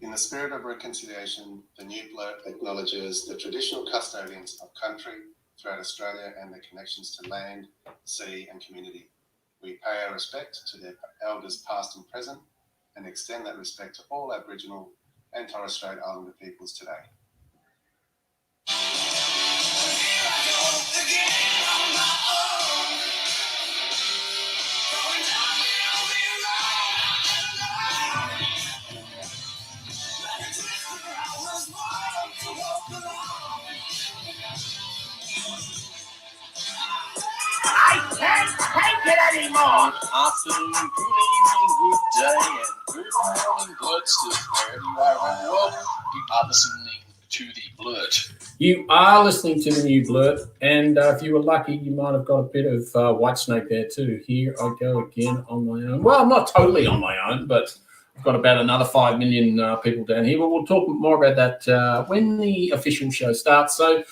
In the spirit of reconciliation, the new Blurt acknowledges the traditional custodians of country throughout Australia and their connections to land, sea and community. We pay our respect to their elders past and present and extend that respect to all Aboriginal and Torres Strait Islander peoples today. I can't take it anymore! Afternoon, good evening, good day, and good morning, Blurtsters, wherever you are around the world. You are listening to the Blurt. You are listening to the new Blurt, and if you were lucky, you might have got a bit of Whitesnake there too. Here I go again on my own. Well, I'm not totally on my own, but I've got about another 5 million people down here, but we'll talk more about that when the official show starts. So,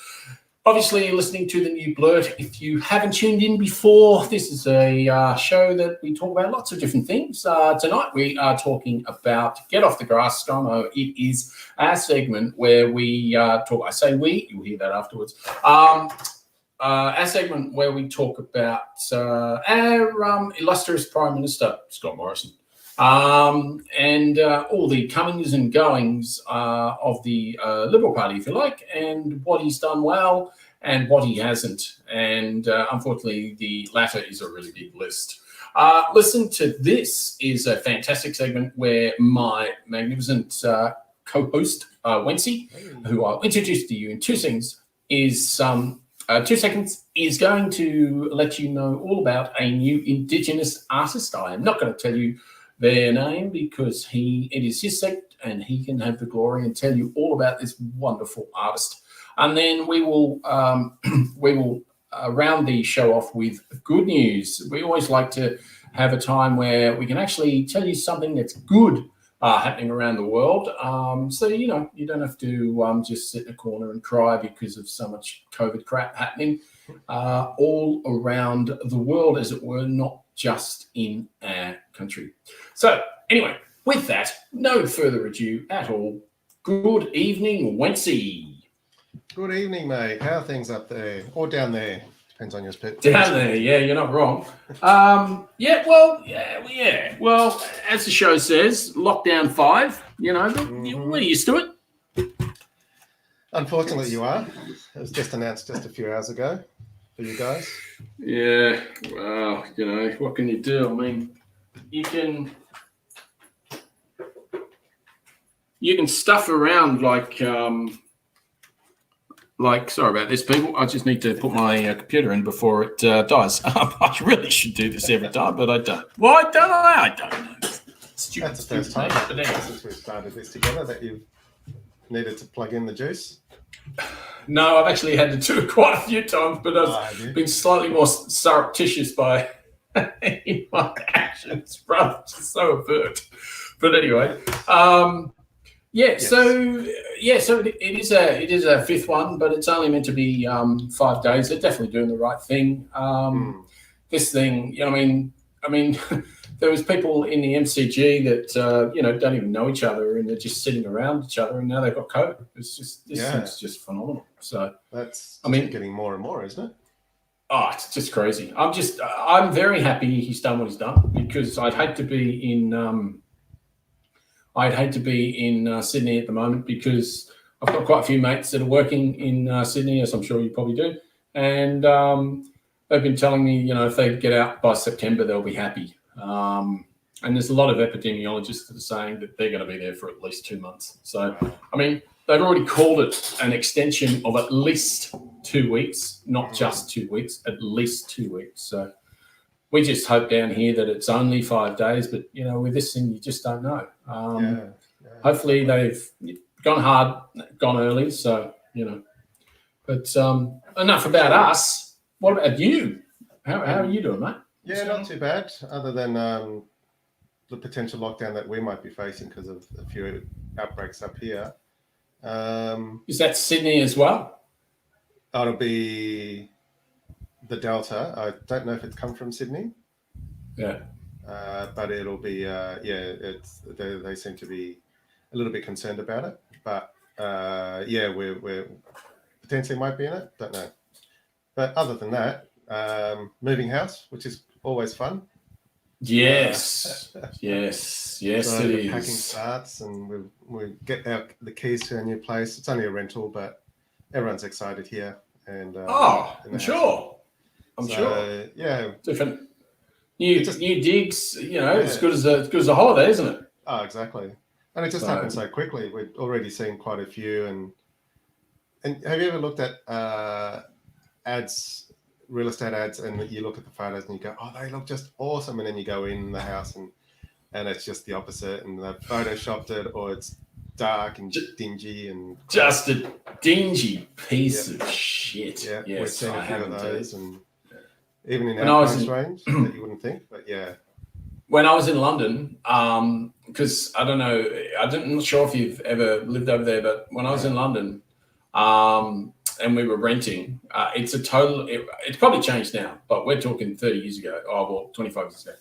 obviously, you're listening to the new Blurt. If you haven't tuned in before, this is a show that we talk about lots of different things. Tonight, we are talking about Get Off the Grass, ScoMo. It is our segment where we talk. I say we, you'll hear that afterwards. Our segment where we talk about our illustrious Prime Minister, Scott Morrison. And all the comings and goings of the Liberal Party, if you like, and what he's done well and what he hasn't. And unfortunately, the latter is a really big list. Listen to this is a fantastic segment where my magnificent co-host, Wency, who I'll introduce to you in 2 seconds, is 2 seconds, is going to let you know all about a new Indigenous artist. I am not going to tell you their name because it is his sect and he can have the glory and tell you all about this wonderful artist. And then we will round the show off with good news. We always like to have a time where we can actually tell you something that's good happening around the world. So, you don't have to just sit in a corner and cry because of so much COVID crap happening all around the world, as it were, not just in our country. So, anyway, with that, no further ado at all. Good evening, Wency. Good evening, mate. How are things up there? Or down there? Depends on your spit. Down there, yeah, you're not wrong. Well, as the show says, lockdown 5, we're used to it. Unfortunately, you are. It was just announced just a few hours ago for you guys. Yeah, well, what can you do? I mean, you can stuff around like, sorry about this, people. I just need to put my computer in before it dies. I really should do this every time, but I don't. Why don't I? I don't know. Stupid, That's the first time since we started this together that you've needed to plug in the juice. No, I've actually had to do it quite a few times, but I've been slightly more surreptitious in my actions, rather just so avert. But anyway, yes. So it is a 5th one, but it's only meant to be 5 days. They're definitely doing the right thing. This thing, I mean, there was people in the MCG that don't even know each other and they're just sitting around each other, and now they've got COVID. It's just phenomenal. So that's getting more and more, isn't it? Oh, it's just crazy. I'm very happy he's done what he's done, because I'd hate to be in Sydney at the moment, because I've got quite a few mates that are working in Sydney, as I'm sure you probably do, and they've been telling me, if they get out by September, they'll be happy. And there's a lot of epidemiologists that are saying that they're going to be there for at least 2 months. So, I mean, they've already called it an extension of at least 2 weeks, not just 2 weeks, at least 2 weeks. So we just hope down here that it's only 5 days, but, with this thing, you just don't know. Hopefully they've gone hard, gone early, so, But enough about us. What about you? How are you doing, mate? Yeah, not too bad, other than the potential lockdown that we might be facing because of a few outbreaks up here. Is that Sydney as well? It'll be the Delta. I don't know if it's come from Sydney. Yeah. But it'll be, they seem to be a little bit concerned about it. But yeah, we're potentially might be in it. Don't know. But other than that, moving house, which is always fun. Yes, yes, So it the is. packing starts, and we get the keys to our new place. It's only a rental, but everyone's excited here. And I'm sure. I'm sure. Yeah, Different new digs. You know, it's good as a holiday, isn't it? Oh, exactly. And it just happened so quickly. We've already seen quite a few. And have you ever looked at ads, real estate ads, and you look at the photos and you go, oh, they look just awesome. And then you go in the house and it's just the opposite. And they've photoshopped it, or it's dark and dingy and just a dingy piece of shit. Yeah, yes, we've seen a few of those, and even in when our price range that you wouldn't think, but yeah. When I was in London, because I don't know, I'm not sure if you've ever lived over there, but when I was in London, and we were renting, it's probably changed now, but we're talking 30 years ago. Oh, well, 25 years ago.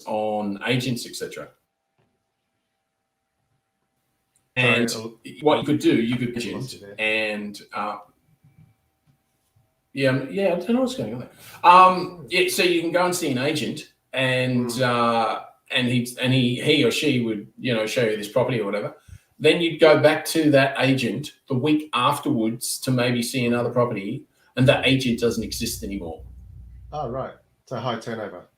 On agents, etc. And what you could do, you could agent and I don't know what's going on there. So you can go and see an agent, and he or she would show you this property or whatever. Then you'd go back to that agent the week afterwards to maybe see another property, and that agent doesn't exist anymore. Oh, right. It's a high turnover.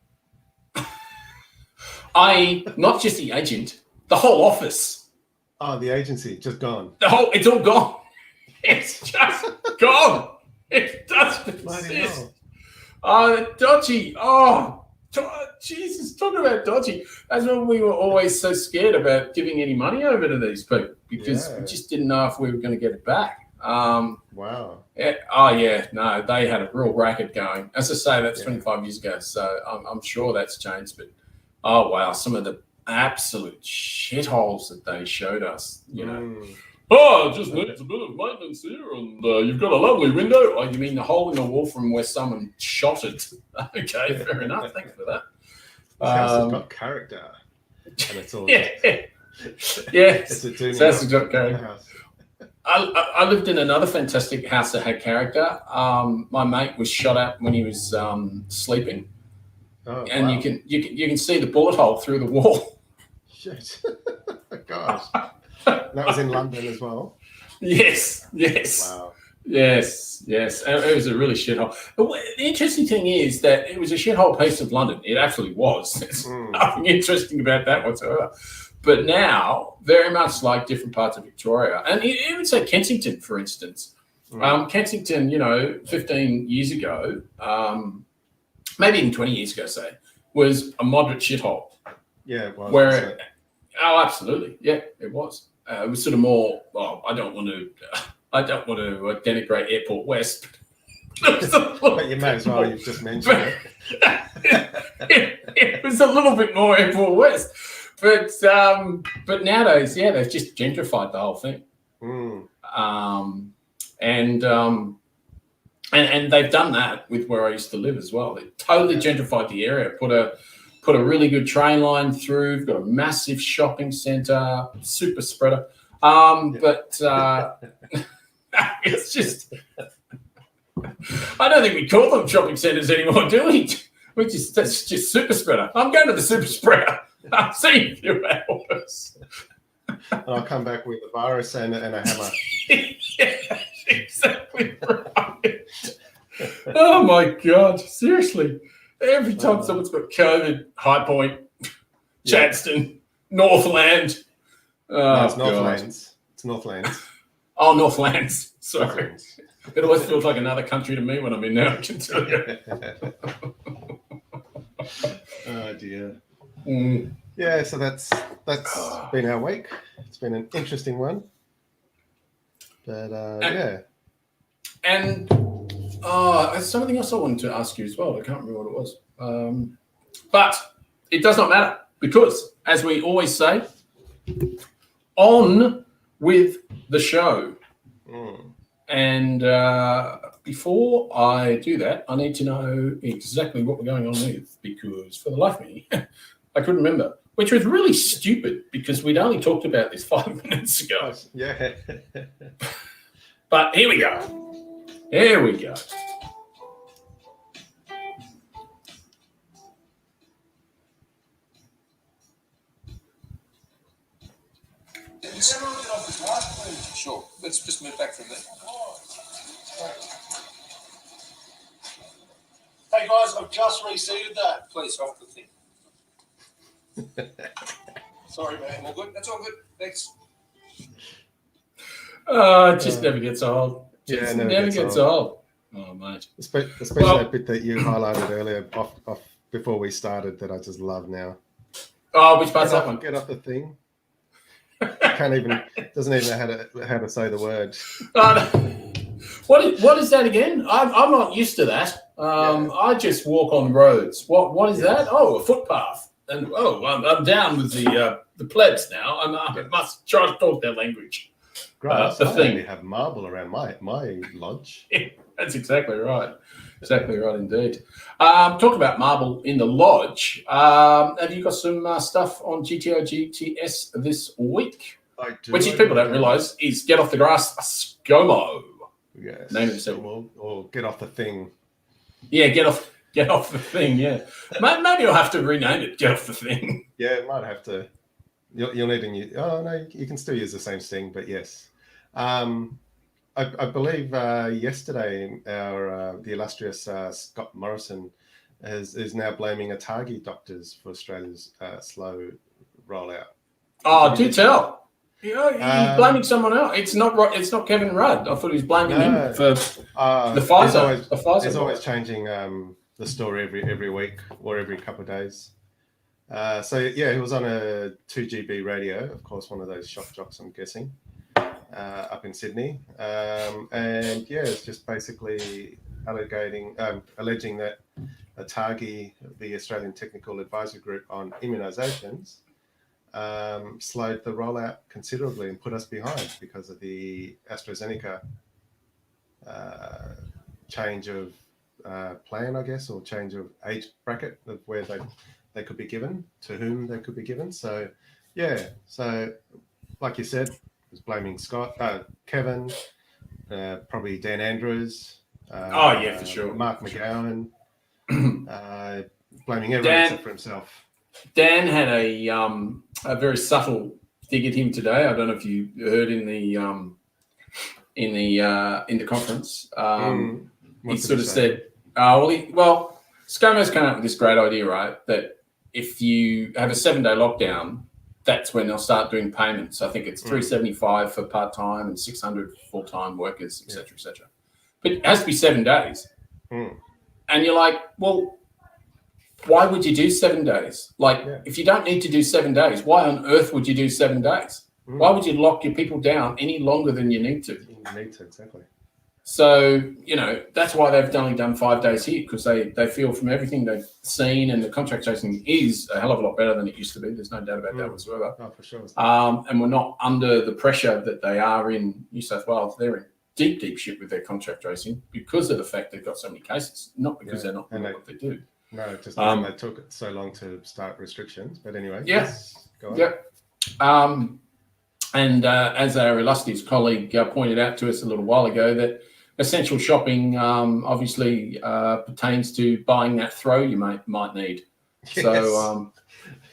Not just the agent, the whole office. Oh, the agency, just gone. It's all gone. It's just gone. It doesn't exist. Dodgy. Oh, Jesus, talking about dodgy. That's when we were always so scared about giving any money over to these people, because we just didn't know if we were going to get it back. Wow. No, they had a real racket going. As I say, that's 25 years ago, so I'm sure that's changed. But oh wow, some of the absolute shitholes that they showed us, Oh, it just needs a bit of maintenance here, and you've got a lovely window. Oh, you mean the hole in the wall from where someone shot it? Okay, fair enough. Thanks for that. This house has got character, and it's all yes, it's got character. I lived in another fantastic house that had character. My mate was shot at when he was sleeping, and you can see the bullet hole through the wall. Shit, gosh. That was in London as well. Yes. Wow. Yes. It was a really shithole. The interesting thing is that it was a shithole piece of London. It actually was. There's nothing interesting about that whatsoever. But now, very much like different parts of Victoria, and even say Kensington, for instance. Kensington, 15 years ago, maybe even 20 years ago, say, was a moderate shithole. Yeah, it was. Absolutely. Yeah, it was. It was sort of more. Well, I don't want to denigrate Airport West. But you may as well. You've just mentioned it. It was a little bit more Airport West, but nowadays, they've just gentrified the whole thing. And they've done that with where I used to live as well. They totally gentrified the area. Put a really good train line through. We've got a massive shopping centre, super spreader. But it's just, I don't think we call them shopping centres anymore, do we? That's just super spreader. I'm going to the super spreader. I'll see you in a few hours. And I'll come back with a virus and a hammer. Yeah, exactly right. Oh my God, seriously. Every time someone's got COVID, High Point, Chadstone, Northland. No, it's Northlands. It's Northlands. Oh, Northlands. Sorry. It always feels like another country to me when I'm in there, I can tell you. Oh, dear. Yeah, so that's been our week. It's been an interesting one. But, And there's something else I wanted to ask you as well. I can't remember what it was. But it does not matter, because, as we always say, on with the show. And before I do that, I need to know exactly what we're going on with, because for the life of me, I couldn't remember, which was really stupid because we'd only talked about this 5 minutes ago. Yeah. But here we go. Here we go. Sure. Let's just move back from there. Hey guys, I've just received that. Please, off the thing. Sorry, man. All good? That's all good. Thanks. It just never gets old. Just never never gets gets old. Oh, mate. Especially Well- that bit that you highlighted earlier off before we started that I just love now. Oh, which part's that one? Get off the thing. Doesn't even know how to say the word. What is that again? I'm not used to that. I just walk on roads. What is that? Oh, a footpath. And I'm down with the plebs now. I must try to talk their language. Grass. The I thing. only have marble around my lodge. That's exactly right. Exactly right indeed. Talk about marble in the lodge. Have you got some stuff on GTO GTS this week? I do. Which people don't realise is Get Off the Grass, a ScoMo. Yes. Name of the segment. Or get off the thing. Yeah, get off the thing. Yeah, maybe I'll have to rename it. Get Off the Thing. Yeah, it might have to. You'll need a new. Oh no, you can still use the same thing, but yes. I believe yesterday the illustrious Scott Morrison is now blaming Atagi doctors for Australia's slow rollout. Oh, do tell. Yeah, he's blaming someone else. It's not Kevin Rudd. I thought he was blaming him for the Pfizer. He's always changing the story every week or every couple of days. So yeah, he was on a 2GB radio, of course, one of those shock jocks, I'm guessing, up in Sydney, and yeah, it's just basically alleging that Atagi, the Australian Technical Advisory Group on Immunisations, slowed the rollout considerably and put us behind because of the AstraZeneca change of plan, I guess, or change of age bracket of where they could be given, to whom they could be given. So, yeah. So, like you said, was blaming Kevin, probably Dan Andrews. Yeah, for sure. Mark McGowan, blaming everyone except for himself. Dan had a very subtle dig at him today. I don't know if you heard in the conference. He sort of said, ScoMo's come up with this great idea, right? That if you have a 7-day lockdown, that's when they'll start doing payments. I think it's $375 for part-time and $600 for full-time workers, et cetera, et cetera. But it has to be 7 days. And you're like, well, why would you do 7 days? If you don't need to do 7 days, why on earth would you do 7 days? Why would you lock your people down any longer than you need to? You need to, exactly. So, that's why they've only done 5 days here, because they feel from everything they've seen, and the contract tracing is a hell of a lot better than it used to be. There's no doubt about that whatsoever. Oh, for sure. And we're not under the pressure that they are in New South Wales. They're in deep shit with their contract tracing because of the fact they've got so many cases, not because they're not doing what they do. No, just they took it so long to start restrictions. But anyway, yes, go on. Yep. And as our illustrious colleague pointed out to us a little while ago, that essential shopping obviously pertains to buying that throw you might need. Yes. So,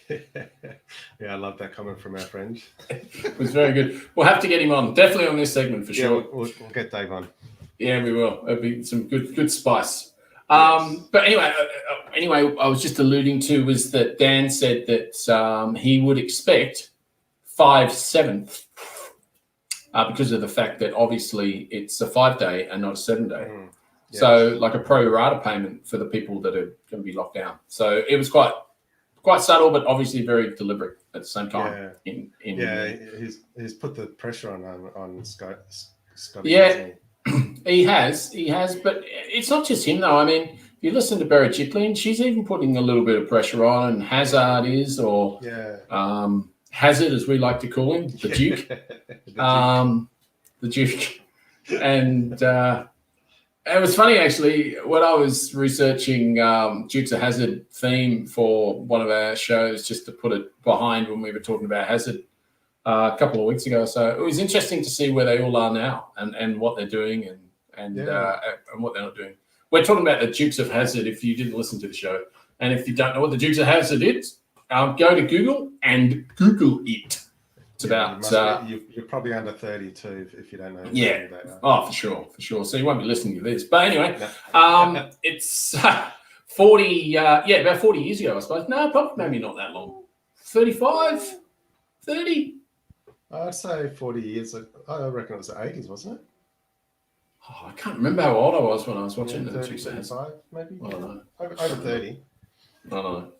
yeah, I love that comment from our friend. It was very good. We'll have to get him on, definitely on this segment for sure. We'll get Dave on. Yeah, we will. It'll be some good spice. But anyway, I was just alluding to was that Dan said that he would expect 5/7 because of the fact that obviously it's a 5-day and not a 7-day. Yes. So like a pro rata payment for the people that are going to be locked down. So it was quite subtle, but obviously very deliberate at the same time. He's put the pressure on Scott. Yeah. He has, but it's not just him though. I mean, if you listen to Barry Chitlin, she's even putting a little bit of pressure on, and Hazard is, or Hazard as we like to call him, the Duke, the Duke, and It was funny, actually, when I was researching Dukes of Hazzard theme for one of our shows, just to put it behind when we were talking about Hazzard a couple of weeks ago. So it was interesting to see where they all are now and what they're doing and what they're not doing. We're talking about the Dukes of Hazzard, if you didn't listen to the show. And if you don't know what the Dukes of Hazzard is, go to Google and Google it. It's about... you're probably under 32 if you don't know. Yeah. Oh, for sure. So you won't be listening to this. But anyway, it's 40, about 40 years ago, I suppose. No, probably maybe not that long. 35, 30? I'd say 40 years. I reckon it was the 80s, wasn't it? Oh, I can't remember how old I was when I was watching the 30, 35, maybe? I don't know. Over 30. I don't know.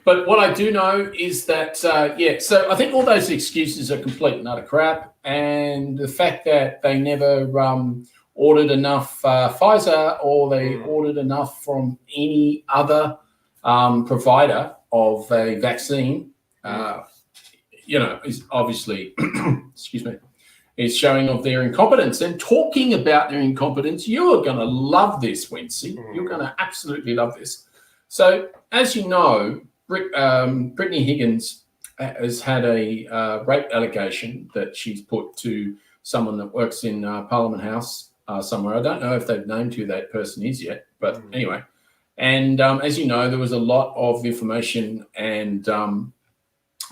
But what I do know is that, so I think all those excuses are complete and utter crap. And the fact that they never ordered enough Pfizer or they ordered enough from any other provider of a vaccine, is obviously, excuse me, is showing of their incompetence. And talking about their incompetence, you are going to love this, Wincy. You're going to absolutely love this. So, as you know, Brittany Higgins has had a rape allegation that she's put to someone that works in Parliament House somewhere. I don't know if they've named who that person is yet, but anyway. And as you know, there was a lot of information and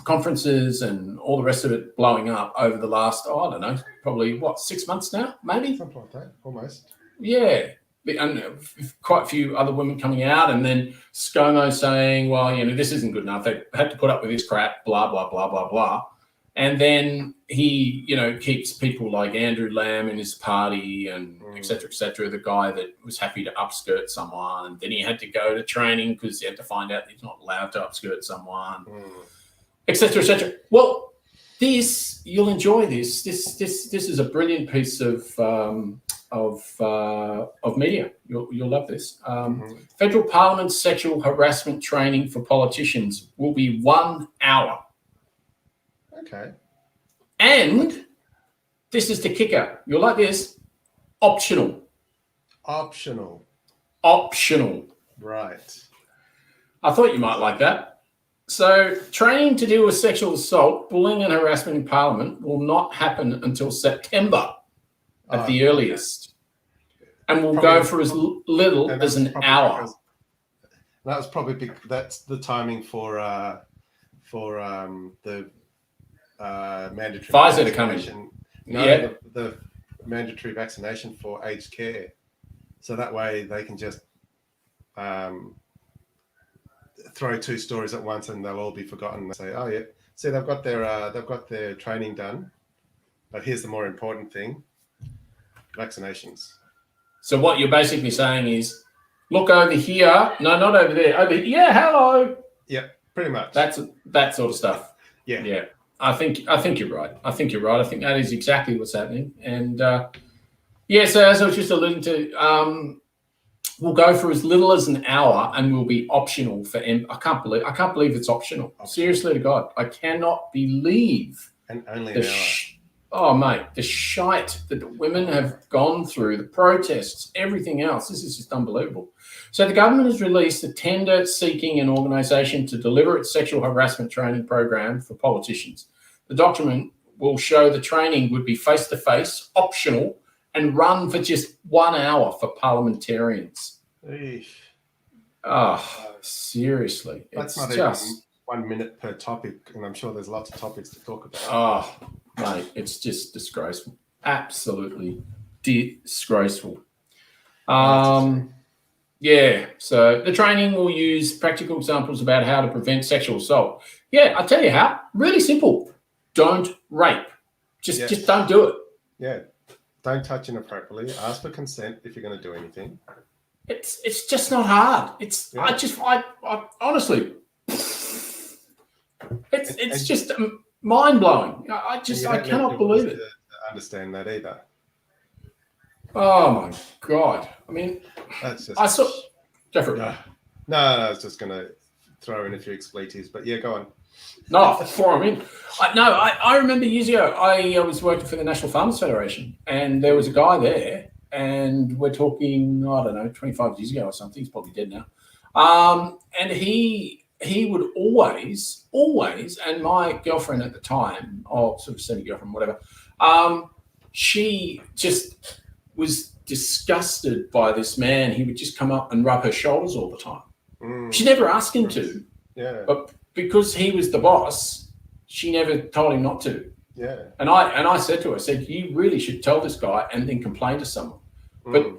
conferences and all the rest of it blowing up over the last, I don't know, probably, 6 months now, maybe? Something like that, almost. Yeah. And quite a few other women coming out, and then ScoMo saying, well, this isn't good enough. They had to put up with this crap, blah, blah, blah, blah, blah. And then he, keeps people like Andrew Lamb in his party and et cetera, the guy that was happy to upskirt someone. And then he had to go to training because he had to find out he's not allowed to upskirt someone, et cetera, et cetera. Well, you'll enjoy this. This is a brilliant piece of media. You'll love this. Federal Parliament sexual harassment training for politicians will be 1 hour. Okay. And this is the kicker. You'll like this. Optional. Right. I thought you might like that. So, training to deal with sexual assault, bullying and harassment in Parliament will not happen until September at the earliest. And will go for as little as an hour. That was probably that's the timing for the mandatory Pfizer to come in. The mandatory vaccination for aged care. So that way they can just throw two stories at once and they'll all be forgotten. They say, oh yeah, see they've got their training done, but here's the more important thing: vaccinations. So what you're basically saying is, look over here. No, not over there. Over here. Yeah, hello. Yeah, pretty much. That sort of stuff. Yeah. Yeah. I think you're right. I think that is exactly what's happening. And so as I was just alluding to, we'll go for as little as an hour and will be optional for I can't believe it's optional. Seriously to God, I cannot believe. And only an hour. Oh, mate, the shite that the women have gone through, the protests, everything else. This is just unbelievable. So the government has released a tender seeking an organisation to deliver its sexual harassment training program for politicians. The document will show the training would be face-to-face, optional, and run for just 1 hour for parliamentarians. Eesh. Oh, seriously. That's it's not just even 1 minute per topic, and I'm sure there's lots of topics to talk about. Oh, mate, it's just disgraceful. Absolutely disgraceful. Yeah, so the training will use practical examples about how to prevent sexual assault. Yeah, I'll tell you how. Really simple. Don't rape. Just don't do it. Yeah. Don't touch inappropriately. Ask for consent if you're going to do anything. It's just not hard. I honestly, it's just mind blowing. I cannot believe it. Understand that either. Oh my God! I mean, that's just. Go for it. No, I was just going to throw in a few expletives, but yeah, go on. No, throw them in. I remember years ago, I was working for the National Farmers Federation, and there was a guy there, and we're talking, I don't know, 25 years ago or something. He's probably dead now. And he would always, and my girlfriend at the time, or sort of semi-girlfriend, whatever, she just was disgusted by this man. He would just come up and rub her shoulders all the time. She never asked him to, but because he was the boss, she never told him not to. Yeah. And I said to her, I said, you really should tell this guy and then complain to someone. But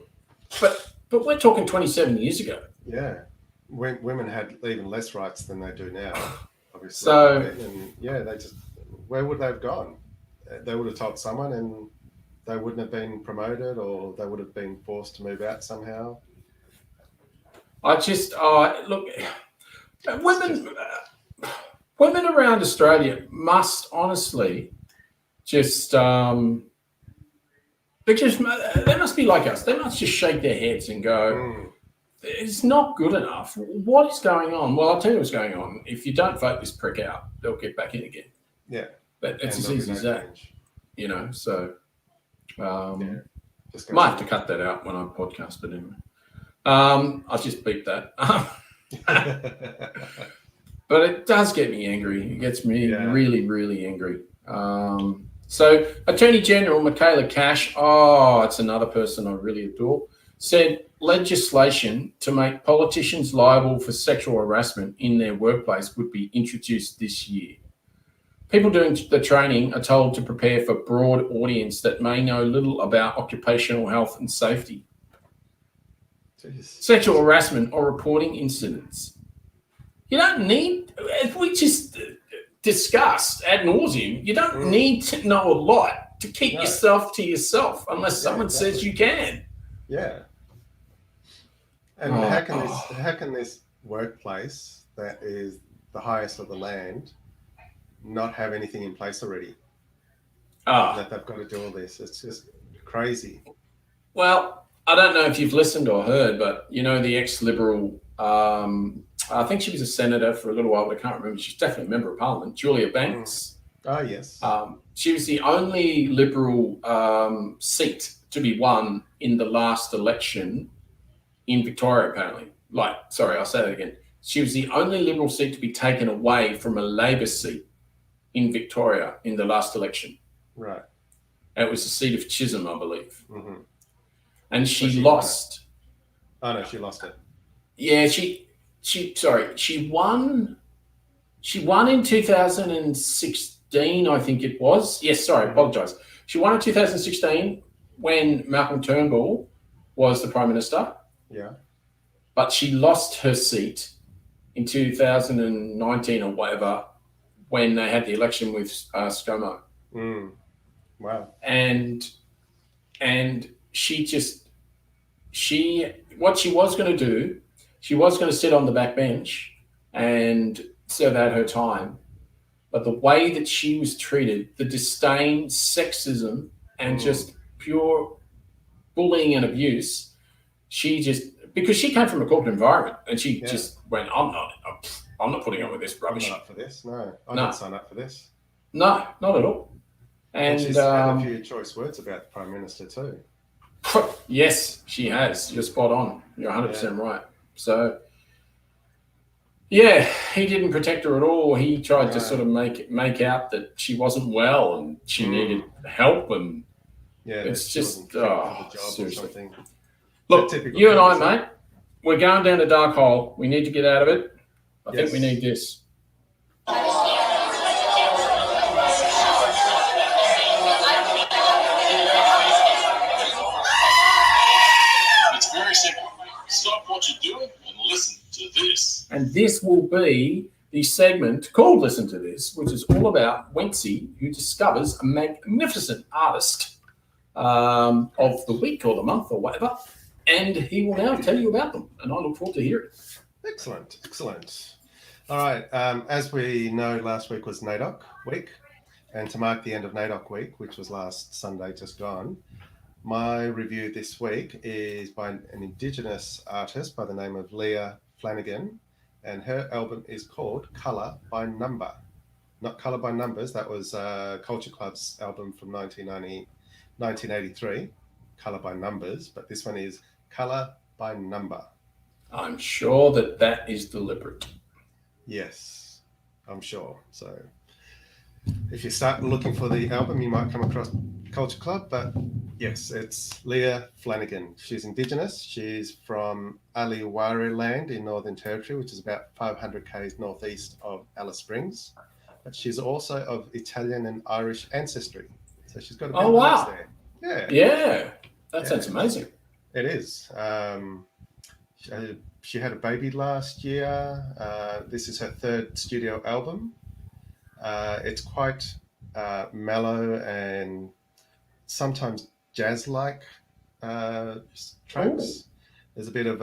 we're talking 27 years ago. Yeah. Women had even less rights than they do now, obviously. So, and yeah, they just, where would they have gone? They would have told someone and they wouldn't have been promoted, or they would have been forced to move out somehow. I just, look, women around Australia must honestly just, they must be like us. They must just shake their heads and go, it's not good enough. What is going on? Well, I'll tell you what's going on. If you don't vote this prick out, they'll get back in again. Yeah. But it's as easy as that, you know, so just might have to cut that out when I podcast, but anyway. I'll just beep that. But it does get me angry. It gets me really, really angry. So Attorney General Michaela Cash, it's another person I really adore, said legislation to make politicians liable for sexual harassment in their workplace would be introduced this year. People doing the training are told to prepare for a broad audience that may know little about occupational health and safety. Jeez. Sexual harassment or reporting incidents. You don't need, as we just discussed ad nauseum, you don't need to know a lot to keep yourself to yourself unless someone says you can. Yeah. And how can this workplace that is the highest of the land not have anything in place already? That they've got to do all this. It's just crazy. Well, I don't know if you've listened or heard, but you know the ex-Liberal, I think she was a senator for a little while, but I can't remember. She's definitely a member of Parliament, Julia Banks. Oh, yes. She was the only Liberal seat to be won in the last election in Victoria, apparently. I'll say that again. She was the only Liberal seat to be taken away from a Labor seat in Victoria in the last election. Right. It was the seat of Chisholm, I believe. Mm-hmm. And she lost. Oh, no, she lost it. Yeah, she won. She won in 2016, I think it was. Yes, sorry, apologise. She won in 2016 when Malcolm Turnbull was the Prime Minister. Yeah. But she lost her seat in 2019 or whatever when they had the election with ScoMo. Wow. And what she was going to do, she was going to sit on the back bench and serve out her time. But the way that she was treated, the disdain, sexism, and just pure bullying and abuse, because she came from a corporate environment and she just went, I'm not putting up with this rubbish. I'm not up for this. No, I didn't sign up for this. No, not at all. And she's had a few choice words about the Prime Minister too. Yes, she has. You're spot on. You're 100% right. So, yeah, he didn't protect her at all. He tried to sort of make out that she wasn't well and she needed help, and it's just seriously. Look, you and I, mate, we're going down a dark hole. We need to get out of it. I think we need this. It's very simple. Stop what you're doing and listen to this. And this will be the segment called Listen to This, which is all about Wency, who discovers a magnificent artist of the week or the month or whatever. And he will now tell you about them. And I look forward to hearing it. Excellent. All right. As we know, last week was NAIDOC week. And to mark the end of NAIDOC week, which was last Sunday just gone, my review this week is by an Indigenous artist by the name of Leah Flanagan. And her album is called Colour by Number. Not Colour by Numbers. That was Culture Club's album from 1983. Color by Numbers, but this one is Color by Number. I'm sure that is deliberate. Yes, I'm sure. So if you start looking for the album, you might come across Culture Club, but yes, it's Leah Flanagan. She's Indigenous. She's from Aliwari land in Northern Territory, which is about 500 k's northeast of Alice Springs. But she's also of Italian and Irish ancestry. So she's got a bit of roots there. Yeah. Yeah. That sounds amazing. It is. She had a baby last year. This is her third studio album. It's quite mellow and sometimes jazz-like tracks. Ooh. There's a bit of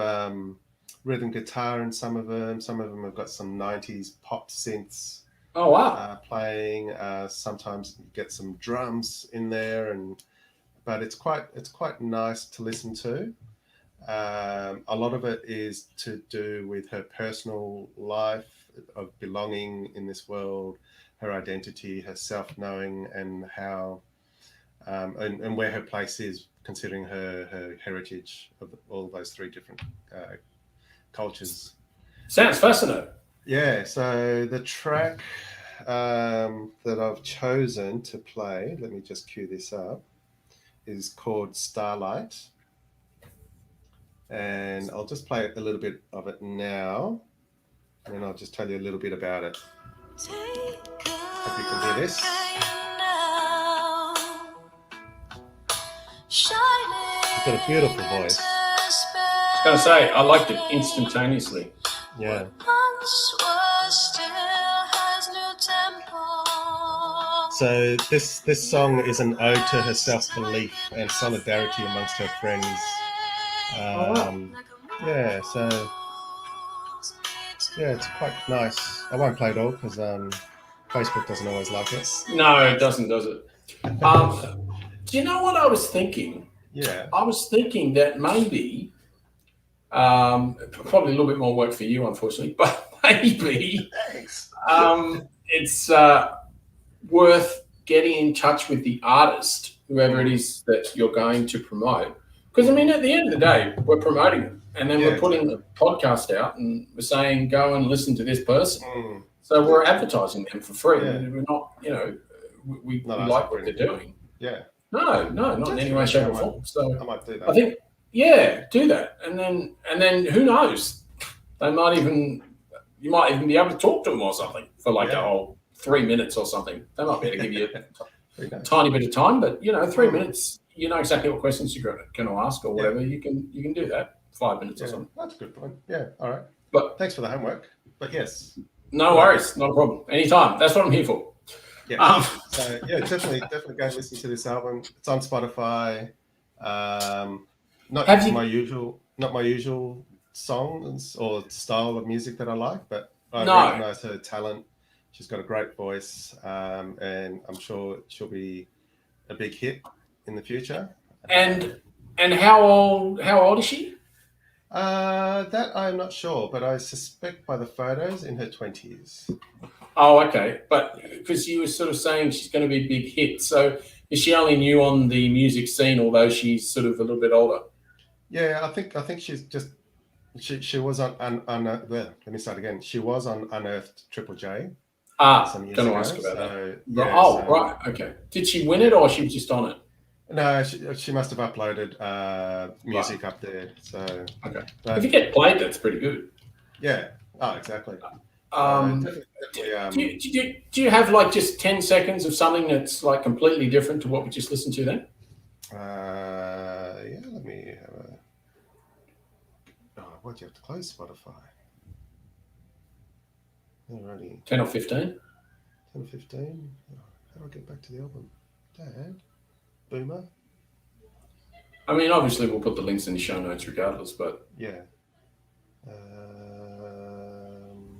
rhythm guitar in some of them. Some of them have got some 90s pop synths Oh, wow. playing. Sometimes you get some drums in there, but it's quite nice to listen to. A lot of it is to do with her personal life of belonging in this world, her identity, her self-knowing, and how and where her place is, considering her heritage of all those three different cultures. Sounds fascinating. Yeah, so the track that I've chosen to play, let me just cue this up, is called Starlight. And I'll just play a little bit of it now, and then I'll just tell you a little bit about it. Hope you can hear this. She's got a beautiful voice. I was going to say, I liked it instantaneously. Yeah. So this song is an ode to her self-belief and solidarity amongst her friends. Yeah, so yeah, it's quite nice. I won't play it all because Facebook doesn't always like it. No, it doesn't, does it? Do you know what I was thinking? Yeah. I was thinking that maybe, probably a little bit more work for you, unfortunately, but maybe it's worth getting in touch with the artist, whoever it is that you're going to promote. Because, I mean, at the end of the day, we're promoting them. And then we're putting the podcast out and we're saying, go and listen to this person. So we're advertising them for free. Yeah. We're not, we like what they're doing. Yeah. No, not in any way, shape, or form. So I might do that. I think, do that. And then who knows? You might even be able to talk to them or something for like 3 minutes or something. They might be able to give you a tiny bit of time, but 3 minutes, you know exactly what questions you're going to ask or whatever. You can do that. 5 minutes or something. That's a good point. Yeah, all right. But thanks for the homework. But yes. No worries, not a problem. Anytime. That's what I'm here for. Yeah. So yeah, definitely go and listen to this album. It's on Spotify. Not my usual songs or style of music that I like, but I recognize her talent. She's got a great voice, and I'm sure she'll be a big hit in the future. And how old is she? That I'm not sure, but I suspect by the photos in her 20s. Oh, okay. But because you were sort of saying she's going to be a big hit, so is she only new on the music scene, although she's sort of a little bit older? Yeah, I think she's just she was on well, let me start again. She was on Unearthed Triple J. Some years ago. Ask about that. Right. Okay. Did she win it or she was just on it? No, she must have uploaded music up there. So okay, if you get played, that's pretty good. Yeah. Oh, exactly. Do you have like just 10 seconds of something that's like completely different to what we just listened to then? Yeah. Let me have a. Oh, why'd you have to close Spotify? Already. 10 or 15. 10 or 15. How do I get back to the album, Dad? Boomer. I mean, obviously, we'll put the links in the show notes regardless, but yeah.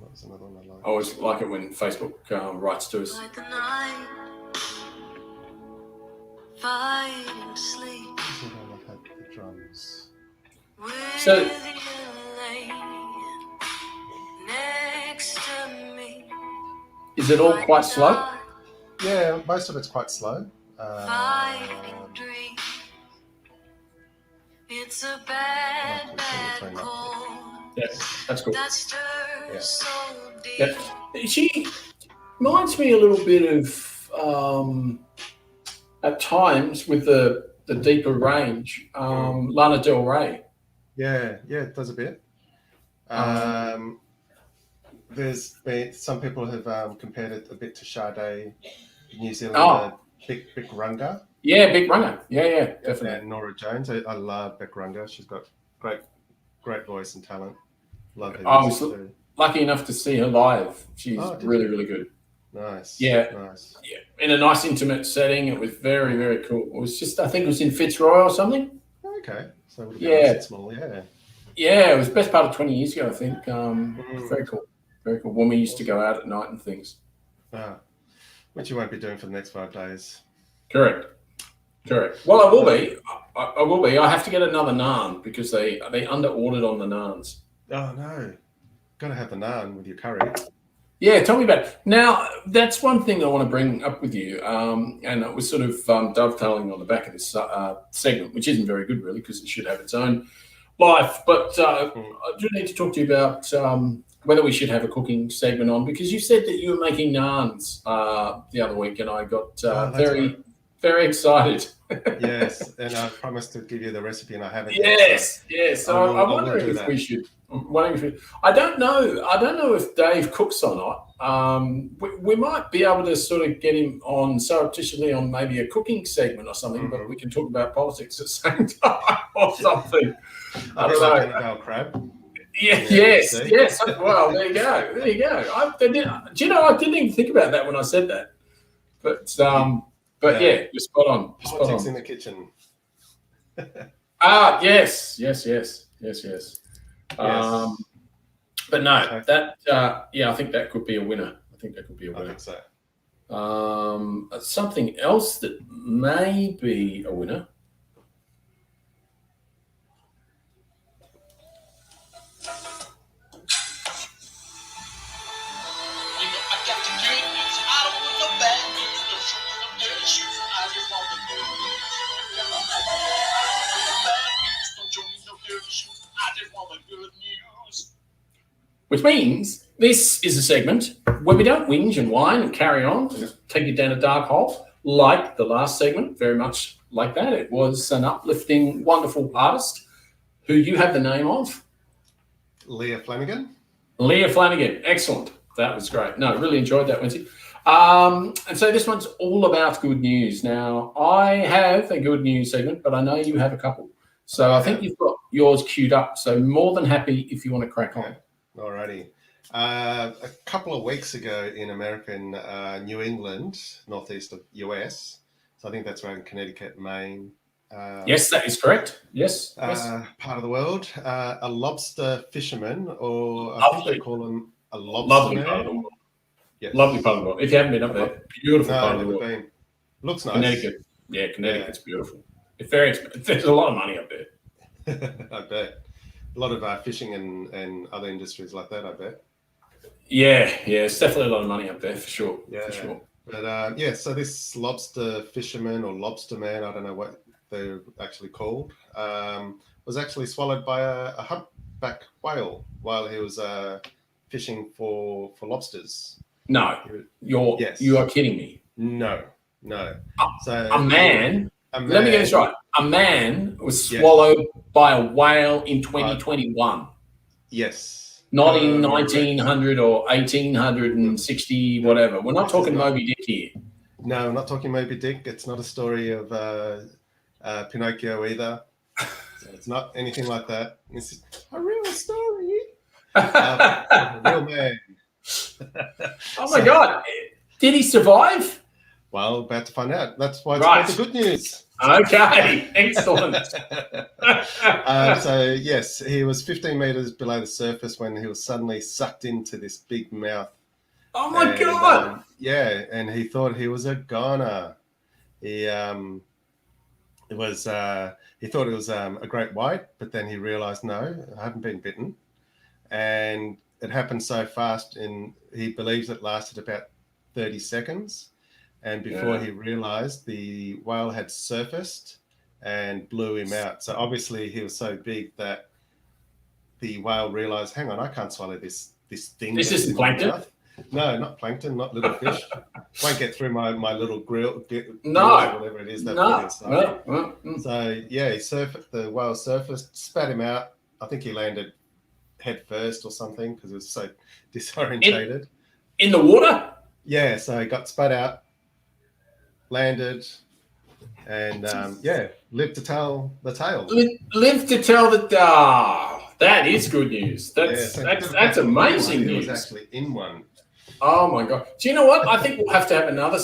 What was another one I liked? I always like it when Facebook writes to us. Like the night, fighting sleep. I had the drums. So, next to me. Is it all quite slow? Yeah, most of it's quite slow. It's a bad, Oh, bad turn that. cold Yeah, that's cool. that stirs Yeah. so deep. Yeah. She reminds me a little bit of at times with the deeper range, Lana Del Rey. Yeah, it does a bit. There's been some people have compared it a bit to Sade, New Zealander, Big Runga. Yeah, Big Runner. Yeah, definitely. And Nora Jones. I love Big Runga. She's got great voice and talent. Love her I music was too. lucky enough to see her live. She's did really, you? really good. Nice. Yeah. Nice. Yeah, in a nice intimate setting. It was very, very cool. It was just, I think it was in Fitzroy or something. Okay. So it would have Yeah. been nice and small, yeah. Yeah, it was best part of 20 years ago, I think. Very cool. Very cool. When we used to go out at night and things. Which you won't be doing for the next 5 days. Correct. Well, I will be. I will be. I have to get another naan because they under-ordered on the naans. Oh, no. Got to have the naan with your curry. Yeah, tell me about it. Now, that's one thing I want to bring up with you, and it was sort of dovetailing on the back of this segment, which isn't very good, really, because it should have its own life. But I do need to talk to you about whether we should have a cooking segment on, because you said that you were making naans the other week, and I got very excited. Yes, and I promised to give you the recipe, and I haven't. Yes. So I'm I will wondering do if that. we should. I don't know if Dave cooks or not. We might be able to sort of get him on surreptitiously on maybe a cooking segment or something, but we can talk about politics at the same time or something. I don't know. Annabelle Crab. Yes. Well, there you go. Do you know, I didn't even think about that when I said that. But yeah, you're spot on. Politics in the kitchen. Yes. But no, that I think that could be a winner. I think so. Something else that may be a winner. Which means this is a segment where we don't whinge and whine and carry on, take you down a dark hole like the last segment, very much like that. It was an uplifting, wonderful artist who you have the name of. Leah Flanagan. Excellent. That was great. No, really enjoyed that, Wednesday. And so this one's all about good news. Now, I have a good news segment, but I know you have a couple. So I think you've got yours queued up. So more than happy if you want to crack on. Alrighty. A couple of weeks ago in America, in New England, northeast of US, so I think that's around Connecticut, Maine. Yes, that is correct. Yes. Part of the world. A lobster fisherman, or I Lovely. think they call him a lobster Lovely man. part of the world. Yes. Lovely part of the world. If you haven't been up there, beautiful part of the never world. been. Looks nice. Connecticut. Yeah, Connecticut's beautiful. It's very expensive. There's a lot of money up there. I bet. A lot of fishing and other industries like that, I bet. Yeah, it's definitely a lot of money up there for sure. Yeah. For sure. But so this lobster fisherman or lobster man, I don't know what they're actually called, was actually swallowed by a humpback whale while he was fishing for lobsters. No, you are kidding me. No. So a man. Let me get this right. A man was swallowed by a whale in 2021. Yes. Not in 1900 or 1860, whatever. We're not talking Moby Dick here. No, we're not talking Moby Dick. It's not a story of Pinocchio either. So it's not anything like that. This is a real story. A real man. Oh my God. Did he survive? Well, about to find out. That's why it's Right. called the good news. Okay, excellent. So, yes, he was 15 meters below the surface when he was suddenly sucked into this big mouth. Oh my God. And he thought he was a goner. He thought it was a great white, but then he realized, no, I haven't been bitten. And it happened so fast, and he believes it lasted about 30 seconds. And before he realized, the whale had surfaced and blew him out. So obviously he was so big that the whale realized, hang on, I can't swallow this thing. This that's isn't in my plankton? mouth. No, not plankton, not little fish. Won't get through my little grill, No. or whatever it is that No. put inside. No. So yeah, the whale surfaced, spat him out. I think he landed head first or something because it was so disorientated. In the water? Yeah, so he got spat out, landed, and lived to tell the tale. Live to tell that is good news. That's amazing He news. was actually in one. Oh my god! Do you know what? I think we'll have to have another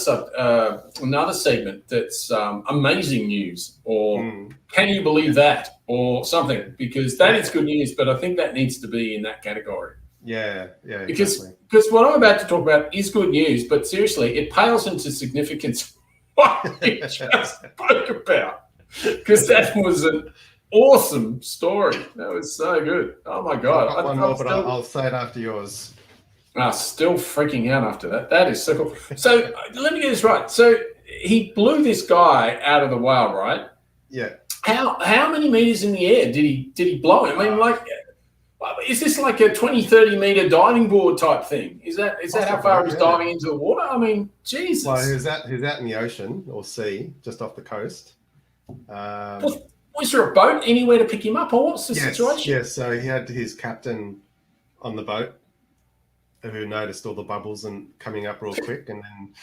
segment that's amazing news, or can you believe that, or something, because that is good news. But I think that needs to be in that category. Yeah, Because exactly. what I'm about to talk about is good news, but seriously, it pales into significance what we just spoke about. Because that was an awesome story. That was so good. Oh my god! I've got one more, but I'll say it after yours. Still freaking out after that. That is so cool. So let me get this right. So he blew this guy out of the whale, right? Yeah. How many meters in the air did he blow him? I mean, like, is this like a 20, 30 meter diving board type thing? Is that how far he's diving into the water? I mean, Jesus. Well, he was out in the ocean or sea, just off the coast. Was there a boat anywhere to pick him up, or what's the situation? Yes, so he had his captain on the boat, who noticed all the bubbles and coming up real quick, and then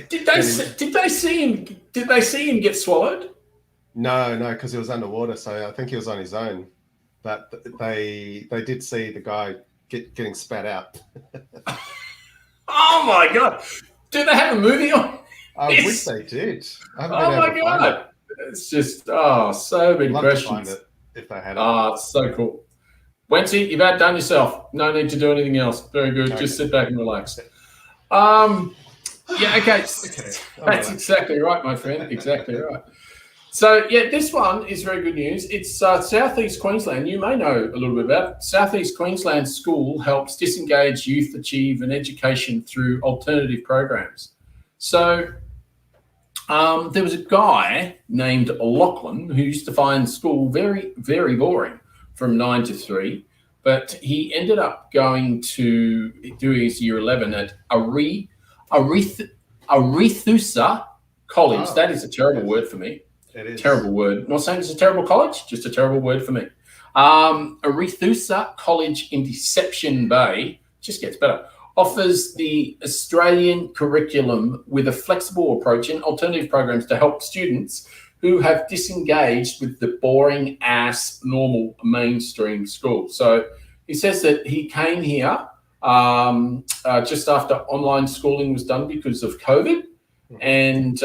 did they see him get swallowed? No, because he was underwater, so I think he was on his own. But they did see the guy getting spat out. Oh my god! Do they have a movie on? I wish they did. Oh my god! It's just so many questions. To find it if they had it. It's so cool. Wency, you've outdone yourself. No need to do anything else. Very good. Okay. Just sit back and relax. Okay. That's exactly right, my friend. Exactly right. So, this one is very good news. It's Southeast Queensland. You may know a little bit about it. Southeast Queensland School helps disengaged youth achieve an education through alternative programs. So, there was a guy named Lachlan who used to find school very, very boring from 9 to 3, but he ended up going to do his year 11 at Arethusa College. That is a terrible word for me. It is. Terrible word. I'm not saying it's a terrible college, just a terrible word for me. Arethusa College in Deception Bay, just gets better, offers the Australian curriculum with a flexible approach and alternative programs to help students who have disengaged with the boring ass normal mainstream school. So he says that he came here just after online schooling was done because of COVID. And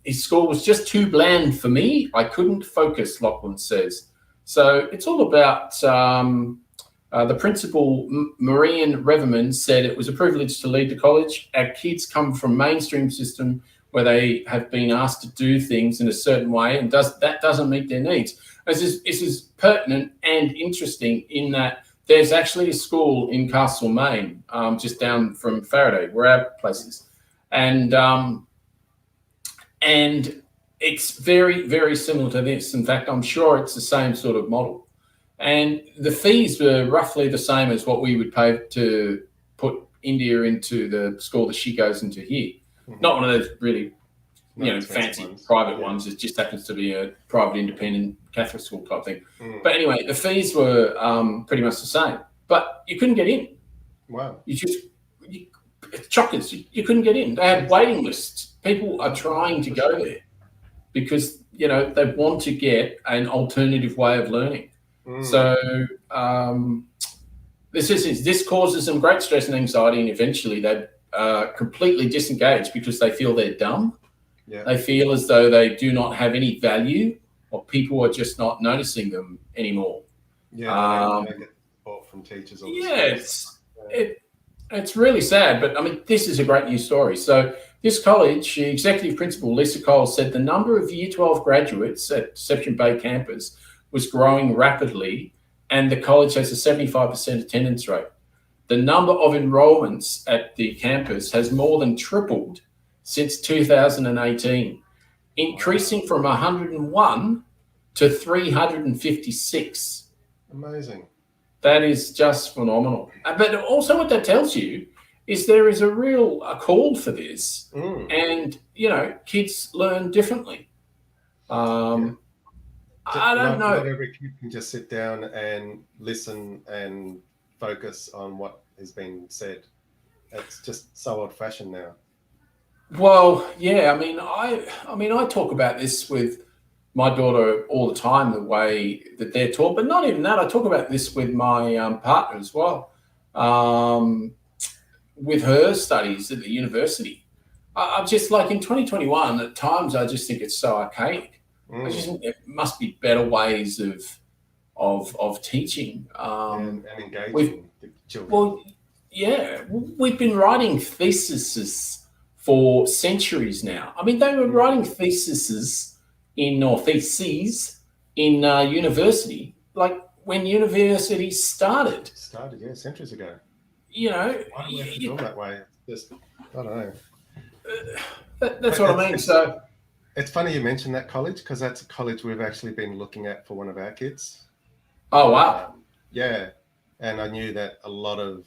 his school was just too bland for me. I couldn't focus, Lachlan says. So it's all about the principal, Marian Reverman, said it was a privilege to lead the college. Our kids come from mainstream system where they have been asked to do things in a certain way, and that doesn't meet their needs. This is pertinent and interesting in that there's actually a school in Castlemaine, just down from Faraday, where our place is. And it's very, very similar to this. In fact, I'm sure it's the same sort of model. And the fees were roughly the same as what we would pay to put India into the school that she goes into here. Not one of those really, fancy ones. Private ones. It just happens to be a private independent Catholic school type thing. But anyway, the fees were pretty much the same. But you couldn't get in. Wow. It's chockers. You couldn't get in. They had waiting lists. People are trying to go there because, they want to get an alternative way of learning. So this causes them great stress and anxiety, and eventually they completely disengage because they feel they're dumb. Yeah. They feel as though they do not have any value, or people are just not noticing them anymore. Yeah, they get support from teachers. It's really sad, but I mean, this is a great news story. So this college, the executive principal, Lisa Cole, said the number of Year 12 graduates at Deception Bay campus was growing rapidly, and the college has a 75% attendance rate. The number of enrollments at the campus has more than tripled since 2018. increasing from 101 to 356. Amazing. That is just phenomenal. But also what that tells you is there is a real call for this. And, kids learn differently. I don't know. Not every kid can just sit down and listen and focus on what is being said. It's just so old-fashioned now. Well, yeah. I mean, I talk about this with my daughter all the time, the way that they're taught. But not even that. I talk about this with my partner as well. With her studies at the university, I'm just like in 2021. At times, I just think it's so archaic. I just think there must be better ways of teaching and engaging the children. Well, yeah, we've been writing theses for centuries now. I mean, they were writing theses in university, like when university started. Yeah, centuries ago. Why do we have to do it that way? Just, I don't know. That's what I mean. So it's funny you mentioned that college, because that's a college we've actually been looking at for one of our kids. Oh, wow. Yeah. And I knew that a lot of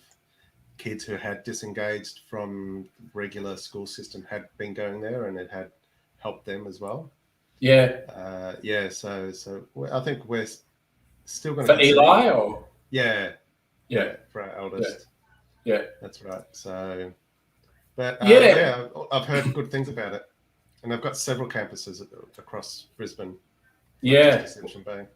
kids who had disengaged from regular school system had been going there, and it had helped them as well. Yeah. So I think we're still going to... For Eli, or? Yeah. Yeah. For our eldest. Yeah. That's right. So, but yeah, I've heard good things about it. And I've got several campuses across Brisbane. Yeah. Ascension Bay.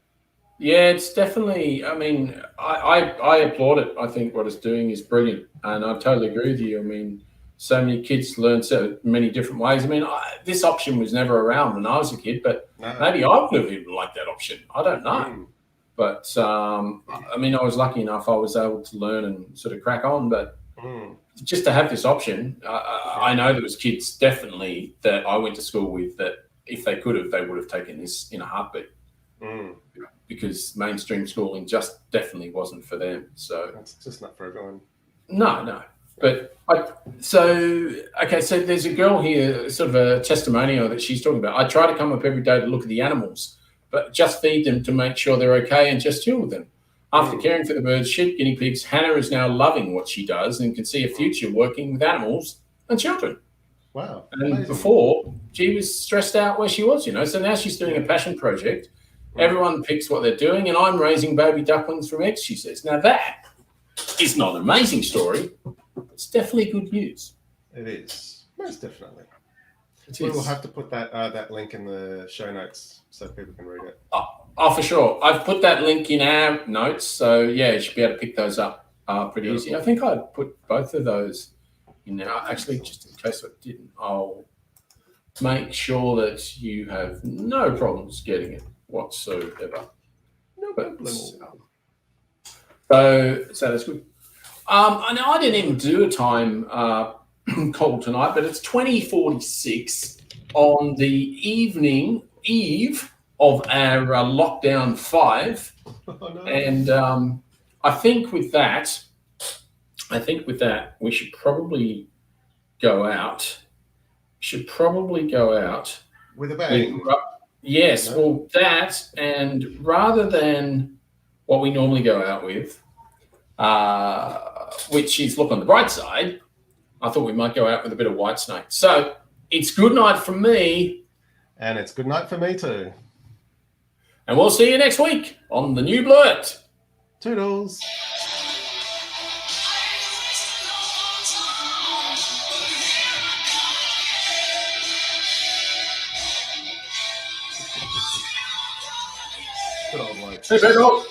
Yeah, it's definitely, I mean, I applaud it. I think what it's doing is brilliant. And I totally agree with you. I mean, so many kids learn so many different ways. I mean, this option was never around when I was a kid, but maybe I would have even liked that option. I don't know. But, I mean, I was lucky enough I was able to learn and sort of crack on. But just to have this option, I know there was kids definitely that I went to school with that if they could have, they would have taken this in a heartbeat. Because mainstream schooling just definitely wasn't for them. So it's just not for everyone. No. But so there's a girl here, sort of a testimonial that she's talking about. I try to come up every day to look at the animals, but just feed them to make sure they're okay and just chill with them. After caring for the birds, sheep, guinea pigs, Hannah is now loving what she does and can see a future working with animals and children. Wow. And amazing. Before, she was stressed out where she was, So now she's doing a passion project. Everyone picks what they're doing, and I'm raising baby ducklings from eggs, she says. Now, that is not an amazing story. It's definitely good news. It is. Most definitely. We'll have to put that link in the show notes so people can read it. Oh, for sure. I've put that link in our notes, so, yeah, you should be able to pick those up pretty easy. I think I put both of those in there. Actually, just in case I didn't, I'll make sure that you have no problems getting it whatsoever. No problem. So that's good. I didn't even do a time call tonight, but it's 20:46 on the eve of our lockdown 5. Oh, no. And I think with that, we should probably go out. With a bang. Yes, well, that, and rather than what we normally go out with, which is look on the bright side, I thought we might go out with a bit of Whitesnake. So it's good night from me. And it's good night for me too. And we'll see you next week on the new Blurt. Toodles. Good old White. Hey, people.